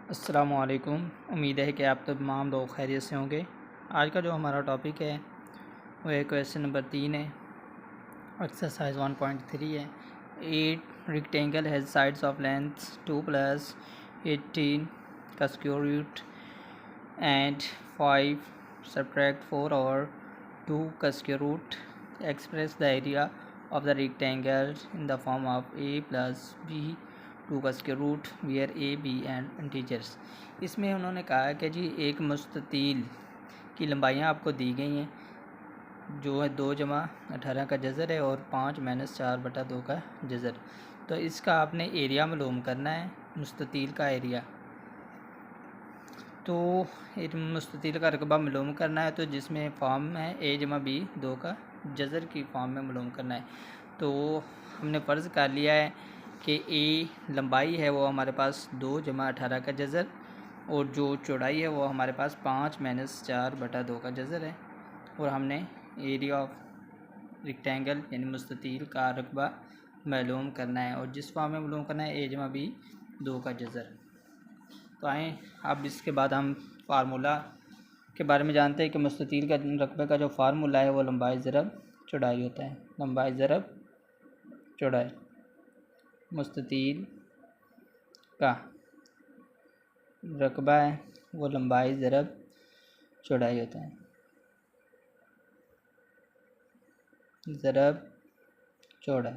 अस्सलामुअलैकुम। उम्मीद है कि आप तमाम लोग खैरियत से होंगे। आज का जो हमारा टॉपिक है वो है क्वेश्चन नंबर 3 है। एक्सरसाइज 1.3 है। 8 rectangle has sides of length 2 + 18 का स्क्वायर रूट एंड 5 सब्ट्रैक्ट 4 और 2 का square root. Express the area of the rectangle in the form of a + b 2 का square root where a b and integers. इसमें उन्होंने कहा कि जी एक मुस्ततील की लंबाइयाँ आपको दी गई हैं जो है 2 + 18 का जज़र है और 5 - 4/2 का जज़र। तो इसका आपने एरिया मालूम करना है, मुस्ततील का एरिया। तो एक मुस्ततील का रकबा मालूम करना है, तो जिसमें फॉर्म है a + b 2 का जज़र की फॉर्म में मालूम करना है। तो हमने फ़र्ज़ कर लिया है कि a लंबाई है वो हमारे पास 2 + 18 का जज़र और जो चौड़ाई है वो हमारे पास 5 - 4/2 का जज़र है। और हमने एरिया ऑफ रेक्टेंगल यानी मुस्ततील का रकबा मालूम करना है और जिस फॉर्म में मालूम करना है a + b 2 का जज़र। तो आएँ अब इसके बाद हम फार्मूला के बारे में जानते हैं कि मुस्ततील का रकबे का जो फार्मूला है वो लंबाई ज़रब चौड़ाई होता है। लंबाई ज़रब चौड़ाई। मुस्ततील का रकबा है वो लंबाई ज़रब चौड़ाई होता है। ज़रब चौड़ाई।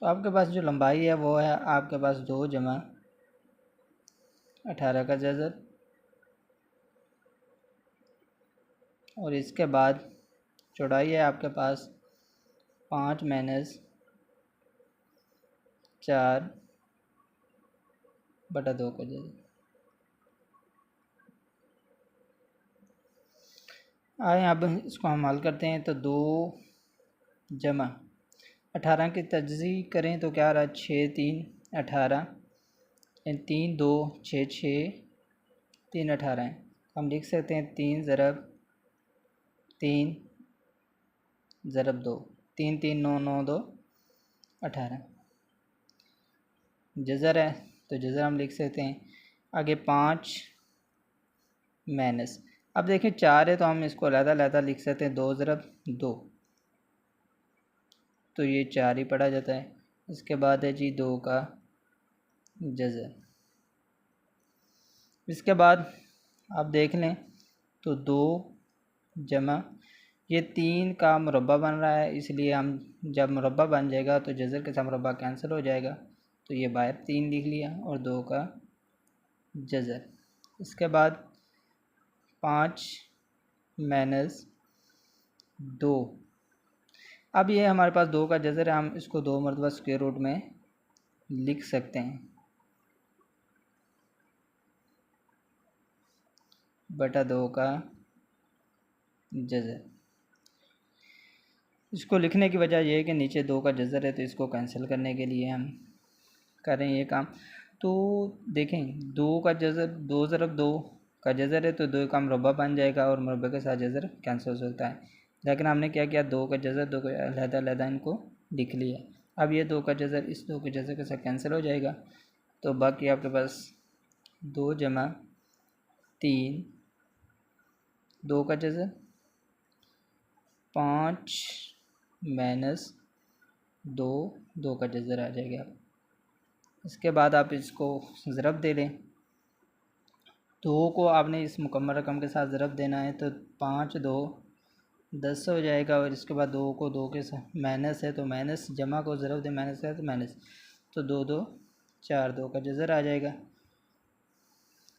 तो आपके पास जो लंबाई है वो है आपके पास 2 + 18 का जज़र और इसके बाद चौड़ाई है आपके पास 5 - 4/2 का जज़र। आए अब इसको हम हल करते हैं। तो 2 + 18 की तजज़ी करें तो क्या आ रहा है 6 3 18 3 2 6 6 3 18 है। हम लिख सकते हैं 3 ज़रब 3 ज़रब 2 3 3 9 9 2 18 जज़र है। तो जज़र हम लिख सकते हैं आगे 5 माइनस। अब देखें 4 है तो हम इसको अलग-अलग लिख सकते हैं 2 ज़रब 2 तो ये 4 ही पढ़ा जाता है। इसके बाद है जी 2 का जज़र। इसके बाद आप देख लें तो 2 + ये 3 का मुरब्बा बन रहा है, इसलिए हम जब मुरब्बा बन जाएगा तो जज़र के साथ मुरब्बा कैंसिल हो जाएगा, तो ये बाहर 3 लिख लिया और 2 का जज़र। इसके बाद 5 - 2। अब ये हमारे पास 2 का जज़र है, हम इसको 2 मरतबा स्क्वायर रूट में लिख सकते हैं बटा 2 का जज़र। इसको लिखने की वजह यह है कि नीचे 2 का जज़र है तो इसको कैंसिल करने के लिए हम कर रहे हैं ये काम। तो देखें 2 का जज़र 2 ज़रब 2 का जज़र है तो 2 का मुरब्बा बन जाएगा और मुरब्बे के साथ जज़र कैंसिल हो सकता है, लेकिन हमने क्या किया 2 का जज़र 2 का अलग-अलग इनको लिख लिया। अब ये 2 का जज़र इस 2 के जज़र के साथ कैंसिल हो जाएगा, तो बाकी आपके पास 2 + 3 2 का जज़र 5 - 2 2 का जज़र आ जाएगा। इसके बाद आप इसको ज़रब दे लें। 2 को आपने इस मुकम्मल रकम के साथ ज़रब देना है तो 5 2 10 हो जाएगा और इसके बाद 2 को 2 के साथ माइनस है तो माइनस, जमा को ज़रब दे माइनस है तो माइनस, तो 2 2 4 2 का जज़र आ जाएगा।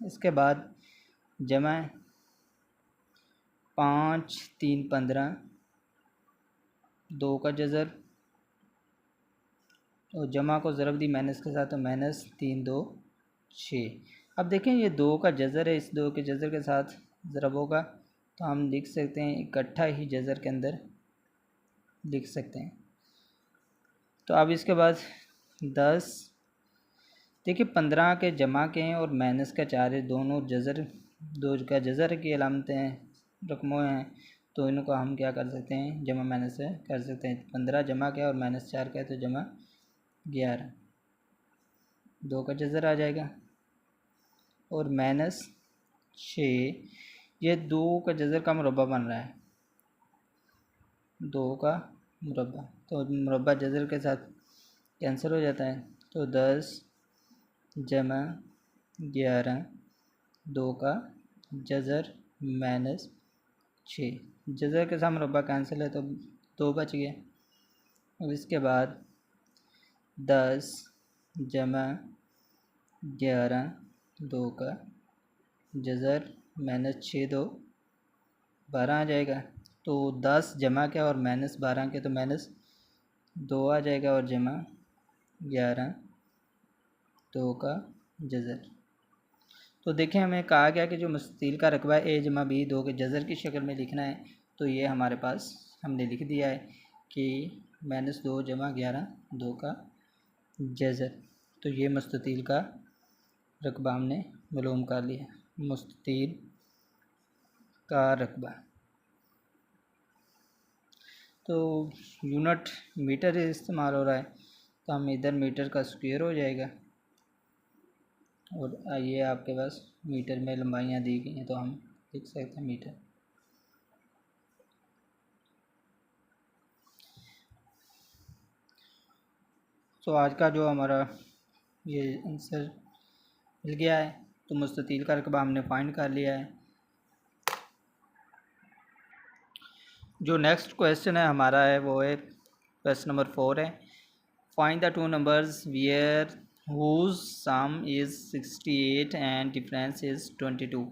इसके बाद जमा है 5 3 15 2 का जज़र और जमा को ज़रब दी माइनस के साथ तो माइनस 3 2 6। अब देखें ये 2 का जज़र है, इस 2 के जज़र के साथ ज़रब होगा तो हम लिख सकते हैं इकट्ठा ही जज़र के अंदर लिख सकते हैं। तो अब इसके बाद 10 देखिए 15 के जमा के हैं और माइनस का 4 है, दोनों जज़र 2 का जज़र की अलामतें हैं रकमों हैं, तो इनको हम क्या कर सकते हैं, जमा माइनस से कर सकते हैं। 15 जमा क्या और माइनस 4 का है तो जमा 11, 2 का जज़र आ जाएगा। और माइनस 6, ये 2 का जज़र का मुरब्बा बन रहा है, 2 का मुरब्बा, तो मुरब्बा जज़र के साथ कैंसिल हो जाता है। तो 10 जमा 11, 2 का जज़र माइनस 6, जज़र के साथ मुरब्बा कैंसिल है तो 2 बच गया। अब इसके बाद 10 जमा 11, 2 का जज़र माइनस 6, 2 12 आ जाएगा। तो 10 जमा क्या और माइनस 12 के तो माइनस 2 आ जाएगा और जमा 11, 2 का जज़र। तो देखें हमें कहा गया कि जो मुस्ततील का रकबा ए जमा बी 2 के जज़र की शक्ल में लिखना है, तो ये हमारे पास हमने लिख दिया है कि -2 जमा 11, 2 का जज़र। तो ये मुस्ततील का रकबा हमने मालूम कर लिया, मुस्ततील का रकबा। तो यूनिट मीटर इस्तेमाल हो रहा है, तो हम इधर मीटर का स्क्वायर हो जाएगा और ये आपके पास मीटर में लंबाइयाँ दी गई हैं तो हम लिख सकते हैं मीटर। तो आज का जो हमारा ये आंसर मिल गया है, तो मुस्ततील का रकबा हमने फाइंड कर लिया है। जो नेक्स्ट क्वेश्चन है हमारा है वो है क्वेश्चन नंबर 4 है, find the 2 numbers wear whose sum is 68 and difference is 22।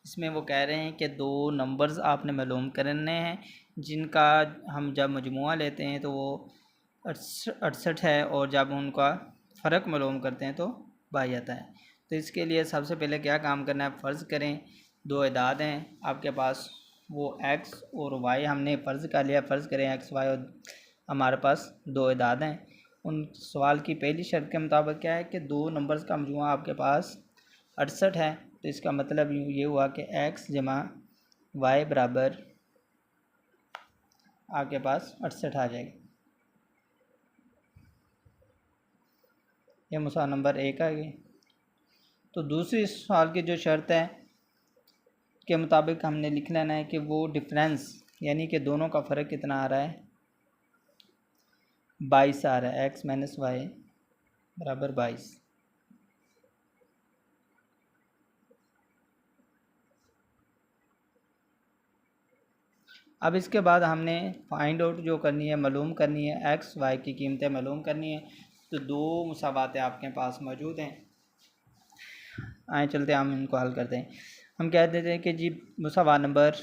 इसमें वो कह रहे हैं कि 2 नंबर्स आपने मालूम करने हैं जिनका हम जब मजमुआ लेते हैं तो वो 68 है और जब उनका फ़र्क मालूम करते हैं तो 22 आता है। तो इसके लिए सबसे पहले क्या काम करना है, फ़र्ज़ करें 2 इदाद हैं आपके पास, वो x और y हमने फ़र्ज़ कर लिया। फ़र्ज़ करें x y और हमारे पास 2 इदाद हैं। उन सवाल की पहली शर्त के मुताबिक क्या है कि 2 नंबर्स का मजमुआ आपके पास 68 है, तो इसका मतलब ये हुआ कि x जमा y बराबर आपके पास 68 आ जाएगा। यह मसला नंबर 1 आ गई। तो दूसरी सवाल की जो शर्त है के मुताबिक हमने लिख लेना है कि वो डिफरेंस यानी कि दोनों का फ़र्क कितना आ रहा है, 22 आ रहा है, x माइनस वाई बराबर 22। अब इसके बाद हमने फाइंड आउट जो करनी है, मालूम करनी है, एक्स वाई की कीमतें मालूम करनी है। तो 2 मुसावातें आपके पास मौजूद हैं, आए चलते हम इनको हल करते हैं। हम कह देते हैं कि जी मुसावात नंबर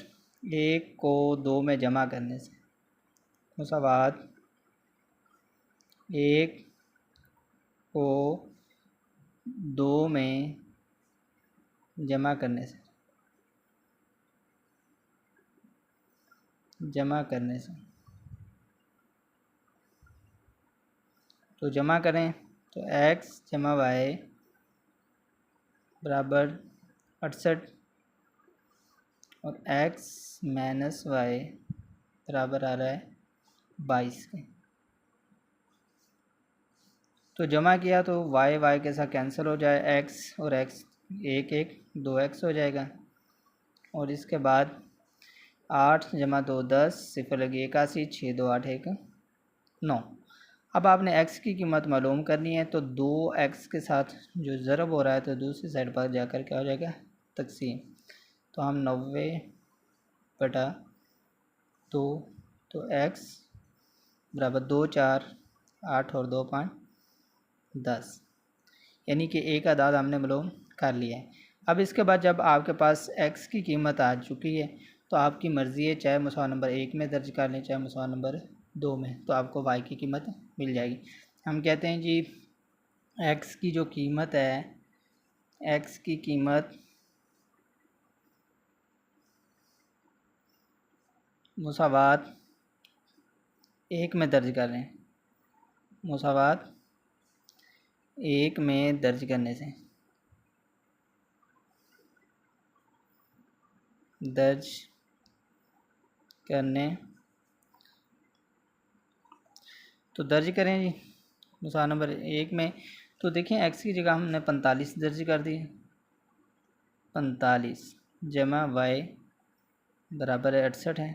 1 को 2 में जमा करने से, मुसावात 1 को 2 में जमा करने से तो जमा करें तो x जमा वाई बराबर 68 और x माइनस वाई बराबर आ रहा है 22 के। तो जमा किया तो y के साथ कैंसिल हो जाए, x और x 1 2x हो जाएगा। और इसके बाद 8 जमा 2 10, 0 लगी 81, 6 2 8 1 9। अब आपने x की कीमत मालूम करनी है, तो 2x के साथ जो ज़रब हो रहा है तो दूसरी साइड पर जाकर क्या हो जाएगा, तकसीम। तो हम 90/2, तो x बराबर 2 4 8 और 2 5 10, यानी कि एक आदाद हमने मालूम कर लिया है। अब इसके बाद जब आपके पास x की कीमत आ चुकी है तो आपकी मर्ज़ी है, चाहे मुसावा नंबर 1 में दर्ज कर लें चाहे मुसावा नंबर 2 में, तो आपको y की कीमत मिल जाएगी। हम कहते हैं जी x की जो कीमत है, x की कीमत मुसावात 1 में दर्ज कर लें, मुसावात 1 में दर्ज करने से दर्ज करने तो दर्ज करें जी मिसाल नंबर 1 में। तो देखें x की जगह हमने 45 दर्ज कर दिए, 45 जमा y बराबर है 68 है।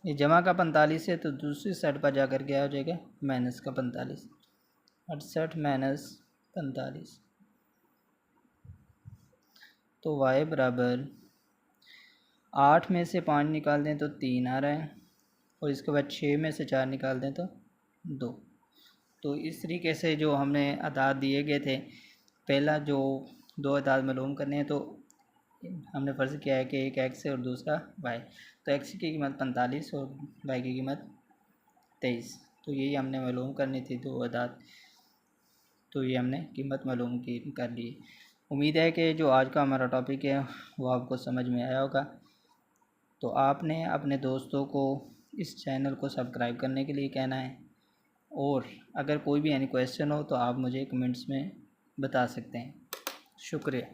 ये जमा का 45 है तो दूसरी साइड पर जाकर क्या हो जाएगा, माइनस का 45, 68 माइनस 45। तो y बराबर 8 में से 5 निकाल दें तो 3 आ रहा है, और इसके बाद 6 में से 4 निकाल दें तो 2। तो इस तरीके से जो हमने अदाद दिए गए थे, पहला जो 2 अदाद मालूम करने हैं तो हमने फ़र्ज़ किया है कि एक x है और दूसरा y। तो x की कीमत 45 और y की कीमत 23। तो यही हमने मालूम करनी थी 2 अदाद, तो ये हमने कीमत मालूम कर ली। उम्मीद है कि जो आज का हमारा टॉपिक है वो आपको समझ में आया होगा। तो आपने अपने दोस्तों को इस चैनल को सब्सक्राइब करने के लिए कहना है, और अगर कोई भी एनी क्वेश्चन हो तो आप मुझे कमेंट्स में बता सकते हैं। शुक्रिया।